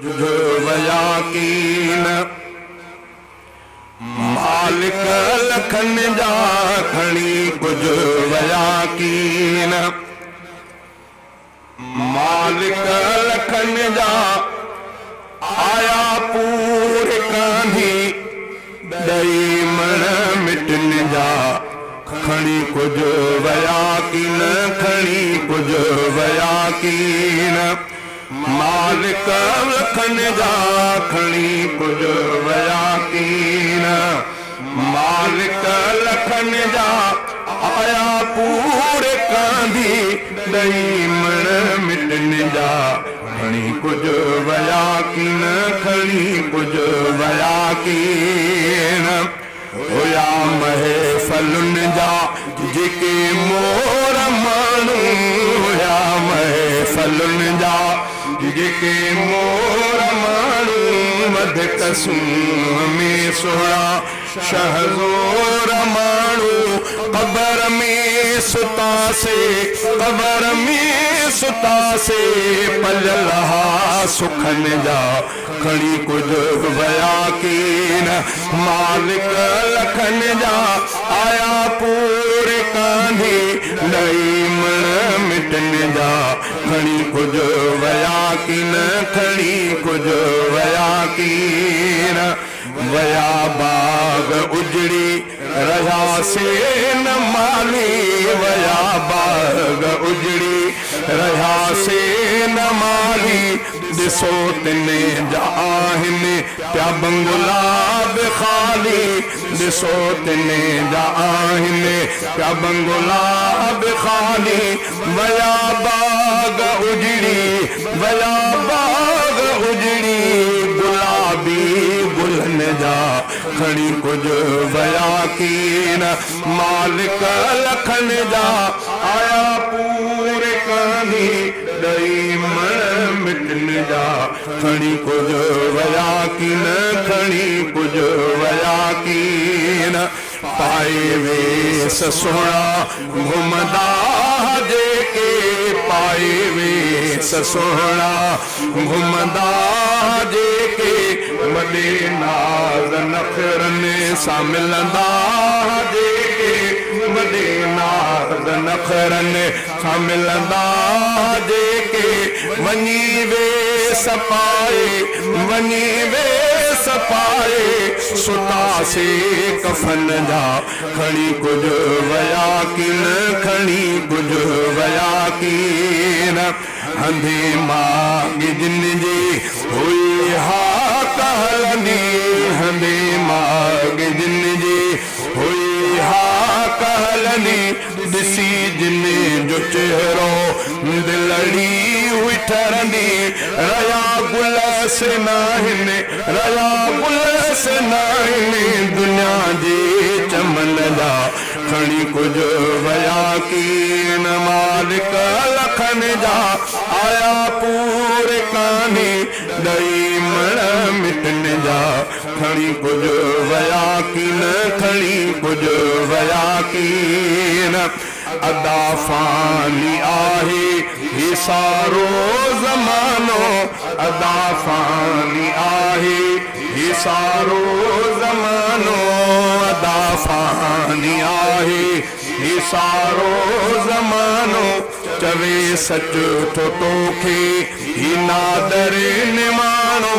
वयाकीन मालिक लखन जा खणी कुछ वयाकीन मालिक लखन जा आया पूरे कांधी दई मन मिटन जा खणी कुछ वयाकीन खणी कुछ वयाकीन मालिक लखन जा खणी कुछ वयाकीन मालिक लखन जा आया पूरे कांधी दई मन मिटन जा खणी कुछ वयाकीन खणी कुछ वयाकीन होया महफलुन जा जेके मोर मानू होया महफलुन जा जेके मोर मानू मद कसम में सोया शहज़ोर मानू कबर में सुता से कबर में सुता से पलहा सुखन जा खड़ी कुछ वयाकीन मालिक लखन जा आया पूरे कांधी नई मन मिटन जा खड़ी कुछ वयाकीन खड़ी कुछ वयाकीन वया बाग उजड़ी रहा से न माली वया बाग उजड़ी रहा से न माली दिसो तिने जाहिन प्या बंगला खाली दिसो तिने जाहिन प्या बंगला खाली वया बाग उजड़ी वया बाग उजड़ी गुलाबी गुलन जा खड़ी कुछ वयाकीन मालिक लखन जा आया पूरे कांधी दई मन मिटन जा खड़ी कुछ वयाकीन खड़ी कुछ वयाकीन पाए वेस सोना घुमदा जेके पाए वेस सोना घुमदा जेके वॾे नाज़ नखरन सां मिलंदा जेके वॾे नाज़ नखरन सां मिलंदा जेके वञी वेस पाए वञी वेस पाए सुता से कफन जा खड़ी कुछ वयाकीन खड़ी कुछ वयाकीन हंधे मांग जिन जी हुई हा कहलनी हंधे मांग जिन जी हुई हा कहलनी दिसी जिन जो चेहरो दिलड़ी हुई ठरंदी रया गुल से नाहिन रया गुल से नाहिन दुनिया जी चमन जा खड़ी कुछ वयाकीन मालिक लखन जा आया पूरे कान्ही दई मन मिटन जा खड़ी कुछ वयाकीन खड़ी कुछ वयाकीन अदा फानी आहे ये सारो ज़मानो अदा फानी आहे ये सारो ज़मानो अदा फानी आहे ये सारो ज़मानो चवे सच तो तोखे ही नादर निमानो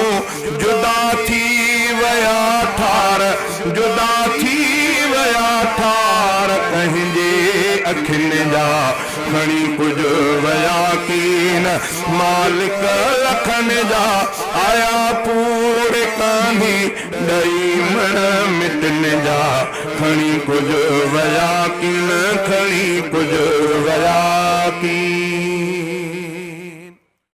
जुदा थी वया ठार जुदा थी वया ठार कहिंजे अखिन जा खड़ी कुछ वयाकीन मालिक लखन जा आया पूरे कांधी दई मन मिटन जा खड़ी कुछ वयाकीन खड़ी कुछ वयाकीन।